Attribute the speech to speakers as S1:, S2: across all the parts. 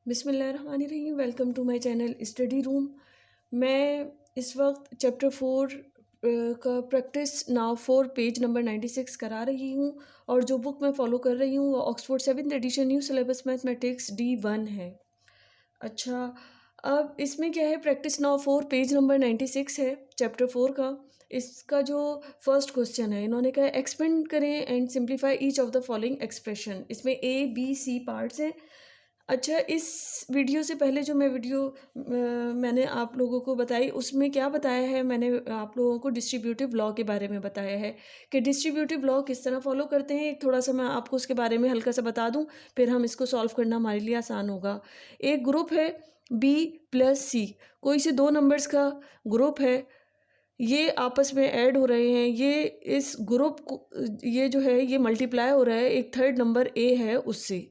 S1: बिस्मिल्लाहिर्रहमानिर्रहीम। Welcome to my channel study room. मैं इस वक्त चैप्टर 4 का प्रैक्टिस नाउ 4 पेज नंबर 96 करा रही हूँ और जो बुक मैं फ़ॉलो कर रही हूँ वो Oxford 7th edition new syllabus mathematics D1 है। अच्छा, अब इसमें क्या है, प्रैक्टिस नाउ 4 पेज नंबर 96 है चैप्टर 4 का। इसका जो फर्स्ट क्वेश्चन है, इन्होंने कहा एक्सपेंड करें and simplify each of the following expression. इसमें A, B, C पार्ट्स हैं। अच्छा, इस वीडियो से पहले जो मैंने आप लोगों को बताई, उसमें क्या बताया है, मैंने आप लोगों को डिस्ट्रीब्यूटिव लॉ के बारे में बताया है कि डिस्ट्रीब्यूटिव लॉ किस तरह फॉलो करते हैं। एक थोड़ा सा मैं आपको उसके बारे में हल्का सा बता दूं, फिर हम इसको सॉल्व करना हमारे लिए आसान होगा। एक ग्रुप है B प्लस C, कोई से दो नंबर्स का ग्रुप है, ये आपस में ऐड हो रहे हैं, ये इस ग्रुप को, ये जो है ये मल्टीप्लाई हो रहा है एक थर्ड नंबर A है उससे।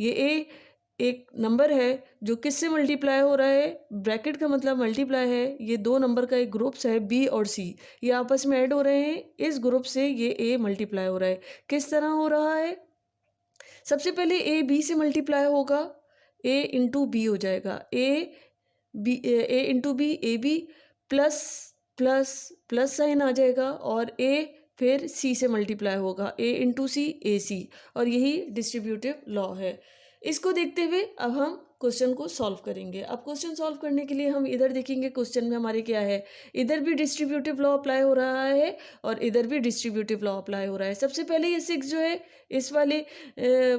S1: ये A एक नंबर है जो किससे मल्टीप्लाई हो रहा है, ब्रैकेट का मतलब मल्टीप्लाई है, ये दो नंबर का एक ग्रुप्स है B और C, ये आपस में ऐड हो रहे हैं, इस ग्रुप से ये A मल्टीप्लाई हो रहा है। किस तरह हो रहा है, सबसे पहले A B से मल्टीप्लाई होगा, A इंटू बी हो जाएगा, A into B, A B plus plus plus sign आ जाएगा, और A फिर C से मल्टीप्लाई होगा, A इंटू सी, ए सी, और यही डिस्ट्रीब्यूटिव लॉ है। इसको देखते हुए अब हम क्वेश्चन को सॉल्व करेंगे। अब क्वेश्चन सॉल्व करने के लिए हम इधर देखेंगे, क्वेश्चन में हमारे क्या है, इधर भी डिस्ट्रीब्यूटिव लॉ अप्लाई हो रहा है और इधर भी डिस्ट्रीब्यूटिव लॉ अप्लाई हो रहा है। सबसे पहले ये 6 जो है इस वाले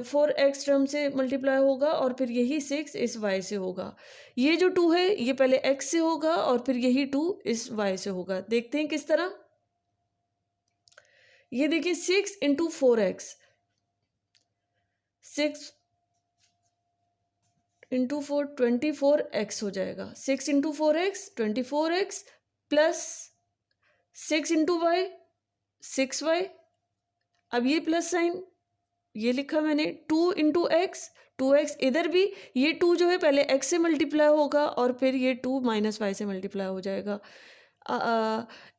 S1: 4x टर्म से मल्टीप्लाई होगा और फिर यही 6 इस y से होगा। ये जो 2 है ये पहले x से होगा और फिर यही 2 इस y से होगा। देखते हैं किस तरह। ये देखिए 6 इंटू 4x, 6 इंटू 4 24x हो जाएगा। 6 into 4x 24x plus 6 into Y 6y। अब ये प्लस साइन ये लिखा मैंने, 2 इंटू एक्स 2x, इधर भी ये 2 जो है पहले x से मल्टीप्लाई होगा और फिर ये 2 माइनस वाई से मल्टीप्लाई हो जाएगा।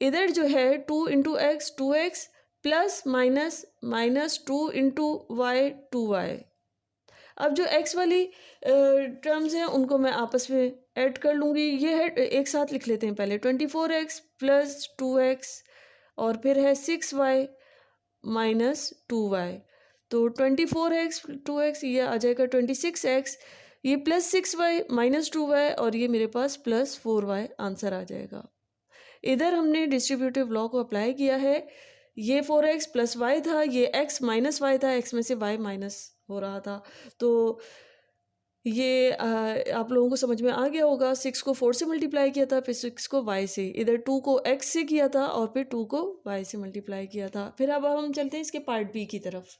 S1: इधर जो है 2 into X 2x plus minus minus 2 into Y 2y। अब जो x वाली टर्म्स हैं उनको मैं आपस में ऐड कर लूँगी। ये है, एक साथ लिख लेते हैं पहले, 24x प्लस 2x और फिर है 6y माइनस 2y, तो 24x 2x ये आ जाएगा 26x, ये प्लस 6y माइनस 2y और ये मेरे पास प्लस 4y आंसर आ जाएगा। इधर हमने डिस्ट्रीब्यूटिव लॉ को अप्लाई किया है, ये 4x प्लस y था, ये x माइनस y था, x में से y माइनस हो रहा था, तो ये आप लोगों को समझ में आ गया होगा। 6 को 4 से मल्टीप्लाई किया था, फिर 6 को y से, इधर 2 को x से किया था और फिर 2 को y से मल्टीप्लाई किया था। फिर अब हम चलते हैं इसके पार्ट बी की तरफ।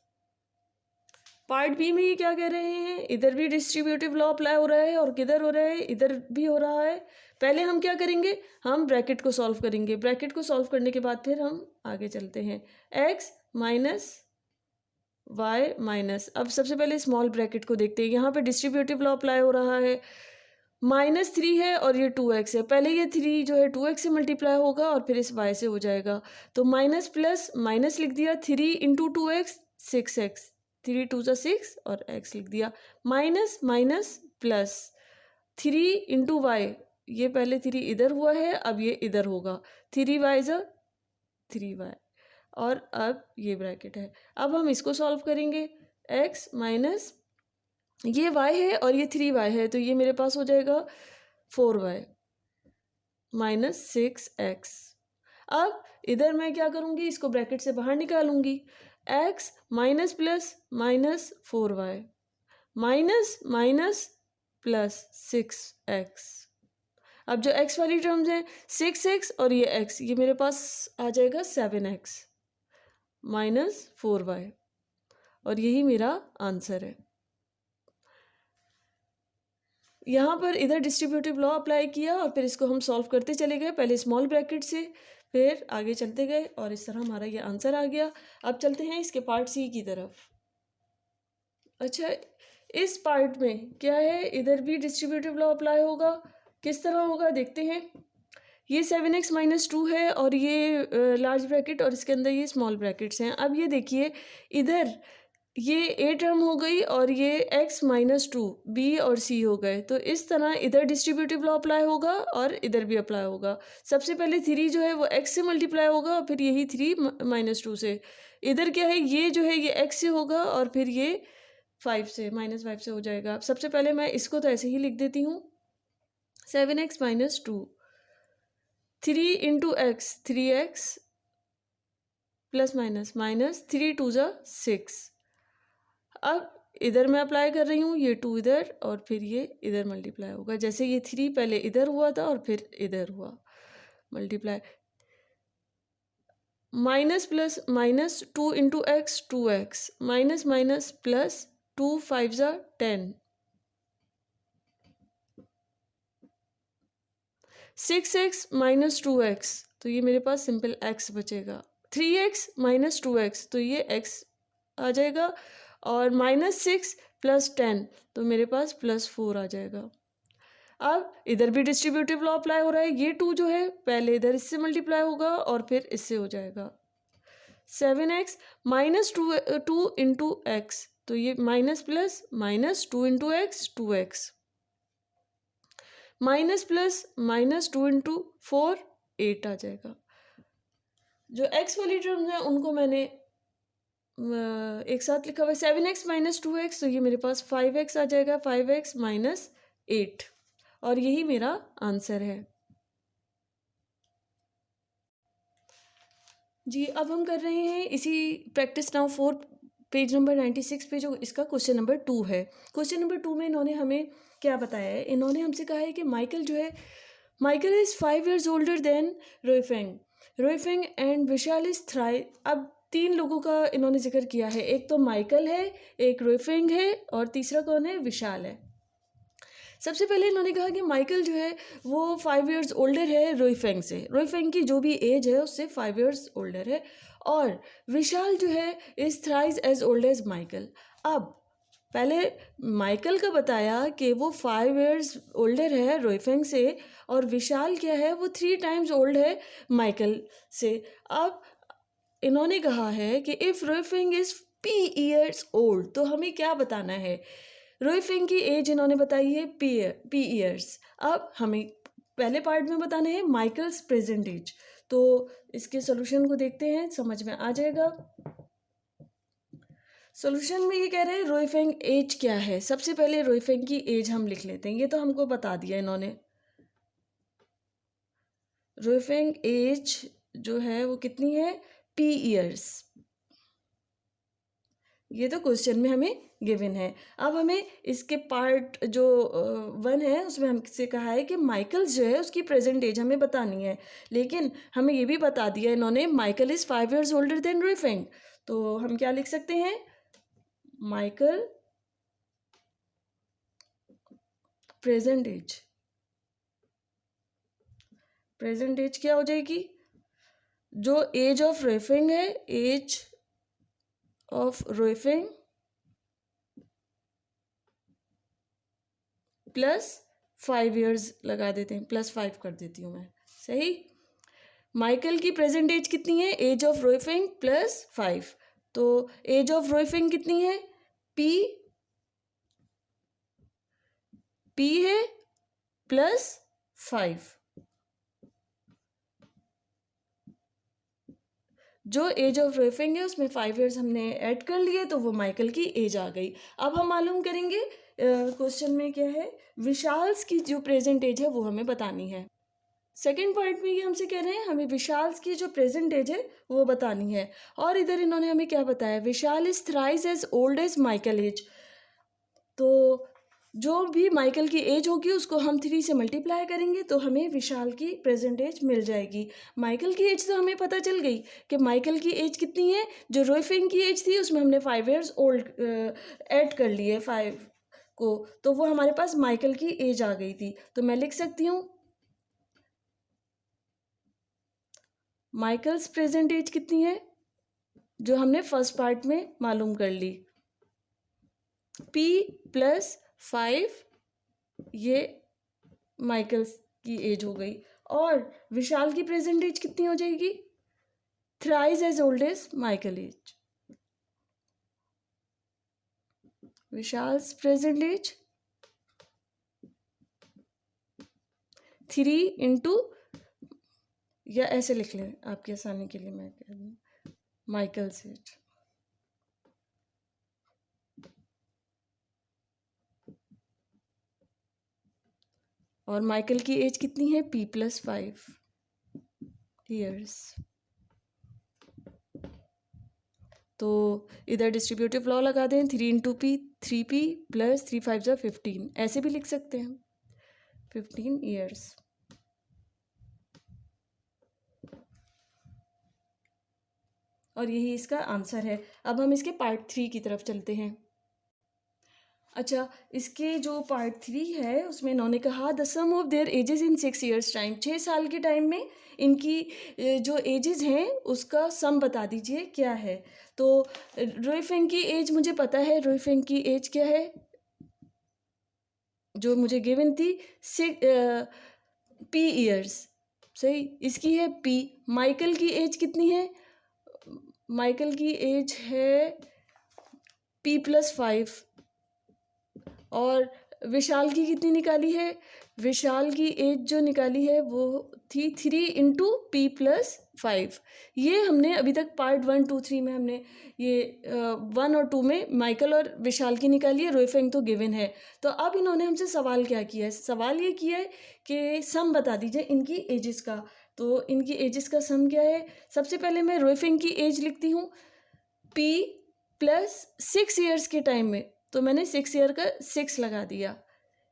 S1: पार्ट बी में ये क्या कह रहे हैं, इधर भी डिस्ट्रीब्यूटिव लॉ अप्लाई हो रहा है और किधर हो रहा है, इधर भी हो रहा है। पहले हम क्या करेंगे, हम ब्रैकेट को सॉल्व करेंगे, ब्रैकेट को सॉल्व करने के बाद फिर हम आगे चलते हैं। x माइनस y माइनस, अब सबसे पहले स्मॉल ब्रैकेट को देखते हैं, यहाँ पे डिस्ट्रीब्यूटिव लॉ अप्लाई हो रहा है। -3 है और ये 2x है, पहले ये 3 जो है 2x से मल्टीप्लाई होगा और फिर इस y से हो जाएगा, तो माइनस प्लस माइनस लिख दिया, 3 इंटू 2x 6x, 3 2 जा 6 और x लिख दिया, minus minus plus 3 into Y, ये पहले 3 इधर हुआ है, अब ये इधर होगा, 3y जा 3y और अब ये ब्रैकेट है। अब हम इसको सॉल्व करेंगे, x माइनस ये y है और ये 3y है, तो ये मेरे पास हो जाएगा 4y माइनस 6x। अब इधर मैं क्या करूँगी, इसको ब्रैकेट से बाहर निकालूंगी, x minus plus minus 4y minus minus plus 6x। अब जो x वाली टर्म्स हैं 6x और ये x, ये मेरे पास आ जाएगा 7x माइनस 4y और यही मेरा आंसर है। यहाँ पर इधर डिस्ट्रीब्यूटिव लॉ अप्लाई किया और फिर इसको हम सॉल्व करते चले गए, पहले स्मॉल ब्रैकेट से फिर आगे चलते गए और इस तरह हमारा ये आंसर आ गया। अब चलते हैं इसके पार्ट सी की तरफ। अच्छा, इस पार्ट में क्या है, इधर भी डिस्ट्रीब्यूटिव लॉ अप्लाई होगा, किस तरह होगा देखते हैं। ये 7x माइनस 2 है और ये लार्ज ब्रैकेट और इसके अंदर ये स्मॉल ब्रैकेट्स हैं। अब ये देखिए, इधर ये ए टर्म हो गई और ये x माइनस टू बी और सी हो गए। तो इस तरह इधर डिस्ट्रीब्यूटिव लॉ अप्लाई होगा और इधर भी अप्लाई होगा। सबसे पहले 3 जो है वो x से मल्टीप्लाई होगा और फिर यही 3 माइनस टू से। इधर क्या है, ये जो है ये x से होगा और फिर ये 5 से -5 से हो जाएगा। सबसे पहले मैं इसको तो ऐसे ही लिख देती हूँ, 7x minus two, 3 into X 3x plus minus 3 two ज़ा 6। अब इधर मैं अप्लाई कर रही हूँ, ये 2 इधर और फिर ये इधर मल्टीप्लाई होगा। जैसे ये 3 पहले इधर हुआ था और फिर इधर हुआ multiply. Minus plus minus 2 into X 2x minus minus plus 2 5 ज़ा 10, 6x माइनस 2x तो ये मेरे पास सिंपल x बचेगा। 3x माइनस 2x तो ये x आ जाएगा और -6 प्लस 10 तो मेरे पास +4 आ जाएगा। अब इधर भी डिस्ट्रीब्यूटिव लॉ अप्लाई हो रहा है। ये 2 जो है पहले इधर इससे मल्टीप्लाई होगा और फिर इससे हो जाएगा। 7x minus two into x तो ये minus plus minus 2 into X 2x minus plus minus 2 into 4 8 आ जाएगा। जो x वाली टर्म्स हैं उनको मैंने एक साथ लिखा हुआ है। 7x माइनस 2x तो ये मेरे पास 5x आ जाएगा, 5x माइनस 8 और यही मेरा आंसर है जी। अब हम कर रहे हैं इसी प्रैक्टिस नाउ 4 पेज नंबर 96 पे, जो इसका क्वेश्चन नंबर 2 है। क्वेश्चन नंबर 2 में इन्होंने हमें क्या बताया है, इन्होंने हमसे कहा है कि माइकल जो है, Michael is 5 years older than Roifeng and Vishal is thrice. अब 3 लोगों का इन्होंने जिक्र किया है, एक तो माइकल है, एक रोइफेंग है और तीसरा कौन है, विशाल है। सबसे पहले इन्होंने कहा कि माइकल जो है वो 5 years ओल्डर है रोइफेंग से, रोइफेंग की जो भी एज है उससे 5 years ओल्डर है, और विशाल जो है is thrice as old as Michael. अब पहले माइकल का बताया कि वो 5 years ओल्डर है रोइफेंग से और विशाल क्या है, वो 3 times ओल्ड है माइकल से। अब इन्होंने कहा है कि if Roifeng is p years old तो हमें क्या बताना है। रोइफेंग की एज इन्होंने बताई है p years। अब हमें पहले पार्ट में बताना है माइकल्स प्रेजेंट एज। तो इसके सॉल्यूशन को देखते हैं, समझ में आ जाएगा। सॉल्यूशन में ये कह रहे हैं रोइफेंग एज क्या है। सबसे पहले रोइफेंग की एज हम लिख लेते हैं, ये तो हमको बता दिया इन्होंने। रोइफेंग एज जो है वो कितनी है, p years। ये तो क्वेश्चन में हमें गिवन है। अब हमें इसके पार्ट जो 1 है उसमें हमसे कहा है कि माइकल जो है उसकी प्रेजेंट एज हमें बतानी है, लेकिन हमें ये भी बता दिया इन्होंने Michael is 5 years older than Roifeng. तो हम क्या लिख सकते हैं, माइकल प्रेजेंट एज क्या हो जाएगी, जो एज ऑफ रोइफेंग है, एज ऑफ रोइफेंग प्लस 5 years लगा देते हैं, +5 कर देती हूँ मैं, सही। माइकल की प्रेजेंट एज कितनी है, एज ऑफ रोइफेंग +5, तो एज ऑफ रोइफेंग कितनी है, p है +5। जो एज ऑफ रोइफेंग है उसमें 5 years हमने ऐड कर लिए तो वो माइकल की एज आ गई। अब हम मालूम करेंगे क्वेश्चन में क्या है, विशाल्स की जो प्रेजेंट एज है वो हमें बतानी है। सेकेंड पॉइंट में ये हमसे कह रहे हैं हमें विशाल की जो प्रेजेंट एज है वो बतानी है, और इधर इन्होंने हमें क्या बताया, Vishal is thrice as old as Michael age. तो जो भी माइकल की एज होगी उसको हम 3 से मल्टीप्लाई करेंगे तो हमें विशाल की प्रेजेंट एज मिल जाएगी। माइकल की एज तो हमें पता चल गई कि माइकल की एज कितनी है, जो रोइफेंग की एज थी उसमें हमने 5 years ओल्ड ऐड कर लिए 5 को, तो वो हमारे पास माइकल की एज आ गई थी। तो मैं लिख सकती हूँ माइकल्स प्रेजेंट एज कितनी है, जो हमने फर्स्ट पार्ट में मालूम कर ली, p +5 ये माइकल्स की एज हो गई, और विशाल की प्रेजेंट एज कितनी हो जाएगी, thrice as old as Michael age. Vishal's present age 3 into, या ऐसे लिख लें आपके आसानी के लिए, मैं कह दूँ माइकल्स एज। और माइकल की एज कितनी है? P+5 years. तो इधर डिस्ट्रीब्यूटिव लॉ लगा दें, 3 इंटू पी, 3p प्लस 3 5 जा 15, ऐसे भी लिख सकते हैं 15 ईयर्स। और यही इसका आंसर है। अब हम इसके पार्ट 3 की तरफ चलते हैं। अच्छा, इसके जो पार्ट 3 है उसमें इन्होंने कहा the sum of their ages in 6 years time, 6 साल के टाइम में इनकी जो एजेस हैं उसका सम बता दीजिए क्या है। तो रोई फेंग की एज मुझे पता है, रोई फेंग की एज क्या है जो मुझे गिवन थी, पी ईयर्स, सही, इसकी है पी। माइकल की एज कितनी है? माइकल की एज है P+5। और विशाल की कितनी निकाली है? विशाल की एज जो निकाली है वो थी 3 इंटू P+5। ये हमने अभी तक पार्ट 1 2 3 में हमने ये 1 और 2 में माइकल और विशाल की निकाली है, रोई फेंग तो गिवन है। तो अब इन्होंने हमसे सवाल क्या किया है? सवाल ये किया है कि सम बता दीजिए इनकी एजेस का। तो इनकी एजेस का सम क्या है? सबसे पहले मैं रोई फेंग की एज लिखती हूँ P+6 ईयर्स के टाइम में, तो मैंने 6 ईयर का 6 लगा दिया,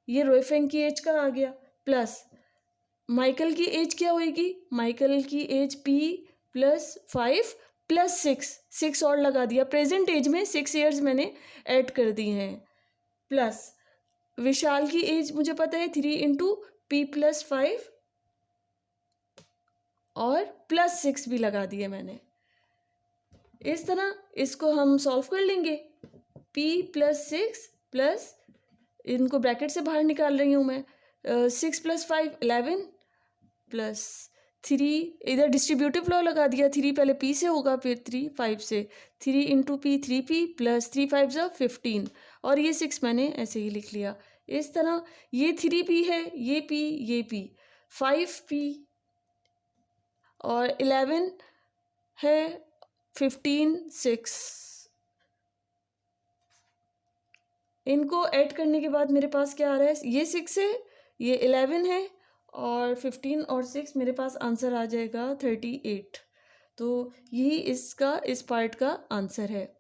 S1: ये रोई फेंग की एज का आ गया। प्लस माइकल की एज क्या होएगी? माइकल की एज P+5 प्लस 6 और लगा दिया, प्रेजेंट एज में 6 ईयर्स मैंने ऐड कर दिए हैं। प्लस विशाल की एज मुझे पता है 3 इंटू P+5 और +6 भी लगा दिए मैंने। इस तरह इसको हम सॉल्व कर लेंगे। P+6 प्लस, इनको ब्रैकेट से बाहर निकाल रही हूँ मैं, 6 + 5 11 प्लस 3, इधर डिस्ट्रीब्यूटिव लॉ लगा दिया, 3 पहले P से होगा फिर 3 5 से, 3 इंटू P 3P प्लस 3 5 जा 15, और ये 6 मैंने ऐसे ही लिख लिया। इस तरह ये 3P है, ये P, ये P, 5P और 11 है, 15 6, इनको ऐड करने के बाद मेरे पास क्या आ रहा है? ये 6 है, ये 11 है, और 15 और 6 मेरे पास आंसर आ जाएगा 38। तो यही इसका इस पार्ट का आंसर है।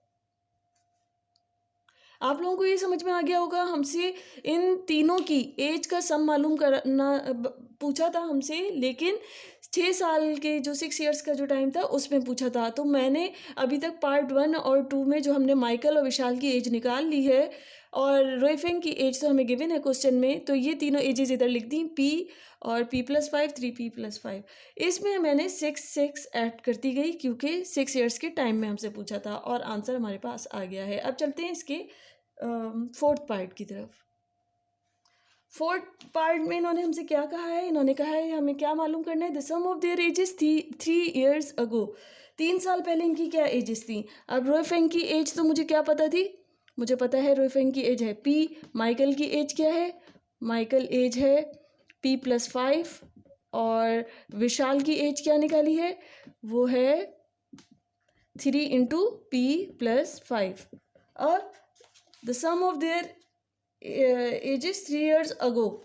S1: आप लोगों को ये समझ में आ गया होगा, हमसे इन तीनों की एज का सम मालूम करना पूछा था हमसे, लेकिन 6 साल के जो 6 ईयर्स का जो टाइम था उसमें पूछा था। तो मैंने अभी तक पार्ट 1 और 2 में जो हमने माइकल और विशाल की एज निकाल ली है, और रोई फेंग की एज तो हमें गिवन है क्वेश्चन में, तो ये तीनों एजेस इधर लिख दी, P और P+5 3P+5। इसमें मैंने 6 ऐड करती गई क्योंकि 6 ईयर्स के टाइम में हमसे पूछा था, और आंसर हमारे पास आ गया है। अब चलते हैं इसके 4th पार्ट की तरफ। 4th पार्ट में इन्होंने हमसे क्या कहा है? इन्होंने कहा है हमें क्या मालूम करना है, the sum of their ages 3 years ago, 3 साल पहले इनकी क्या एजेस थी। अब रोई फेंग की एज तो मुझे क्या पता थी? मुझे पता है रोई फेंग की एज है P। माइकल की एज क्या है? माइकल एज है P+5, और विशाल की एज क्या निकाली है? वो है 3 इंटू P+5, और the sum of their ages 3 years ago.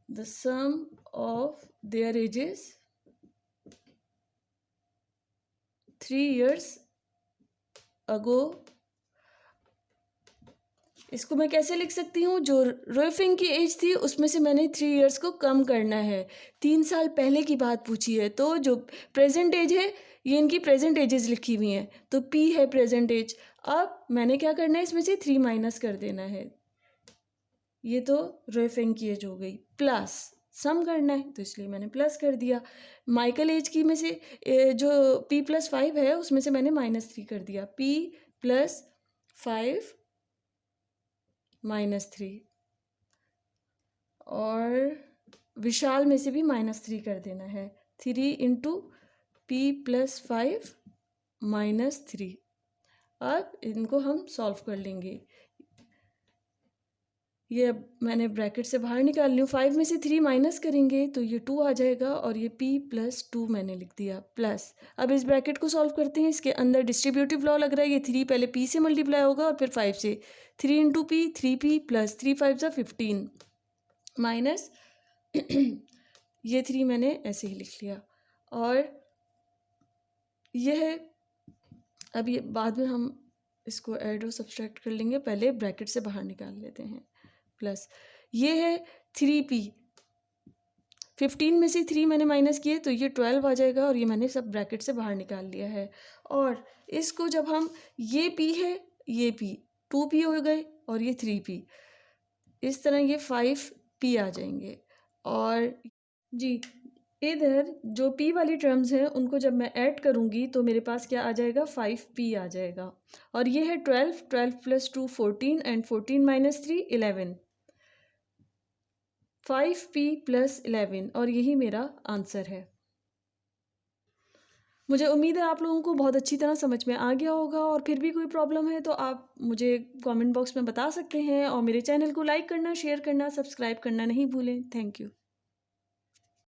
S1: The sum of their ages 3 years ago. इसको मैं कैसे लिख सकती हूँ? जो रोई फेंग की एज थी उसमें से मैंने 3 ईयर्स को कम करना है, 3 साल पहले की बात पूछी है, तो जो प्रेजेंट एज है ये इनकी प्रेजेंट एजेस लिखी हुई हैं, तो P है प्रेजेंट एज। अब मैंने क्या करना है, इसमें से 3 माइनस कर देना है, ये तो रोई फेंग की एज हो गई, प्लस सम करना है तो इसलिए मैंने प्लस कर दिया। माइकल एज की में से जो P+5 है उसमें से मैंने -3 कर दिया, P+5 -3, और विशाल में से भी -3 कर देना है, 3 इंटू P+5 -3। अब इनको हम सॉल्व कर लेंगे। ये अब मैंने ब्रैकेट से बाहर निकाल ली हूँ। 5 में से 3 माइनस करेंगे तो ये 2 आ जाएगा और ये p + 2 मैंने लिख दिया प्लस। अब इस ब्रैकेट को सॉल्व करते हैं। इसके अंदर डिस्ट्रीब्यूटिव लॉ लग रहा है। ये 3 पहले p से मल्टीप्लाई होगा और फिर 5 से। 3 × p 3p प्लस 3 5 = 15 माइनस ये 3 मैंने ऐसे ही लिख लिया और यह है। अब ये बाद में हम इसको ऐड और सब्सट्रैक्ट कर लेंगे, पहले ब्रैकेट से बाहर निकाल लेते हैं। प्लस ये है 3p, 15 में से 3 मैंने माइनस किए तो ये 12 आ जाएगा और ये मैंने सब ब्रैकेट से बाहर निकाल लिया है। और इसको जब हम ये p है, ये p 2p हो गए और ये 3p, इस तरह ये 5p आ जाएंगे। और जी इधर जो p वाली टर्म्स हैं उनको जब मैं ऐड करूँगी तो मेरे पास क्या आ जाएगा, 5p आ जाएगा। और ये है 12, 12 + 2 14 एंड 14 - 3 11, 5p + 11 और यही मेरा आंसर है। मुझे उम्मीद है आप लोगों को बहुत अच्छी तरह समझ में आ गया होगा और फिर भी कोई प्रॉब्लम है तो आप मुझे कमेंट बॉक्स में बता सकते हैं और मेरे चैनल को लाइक करना, शेयर करना, सब्सक्राइब करना नहीं भूलें। Thank you.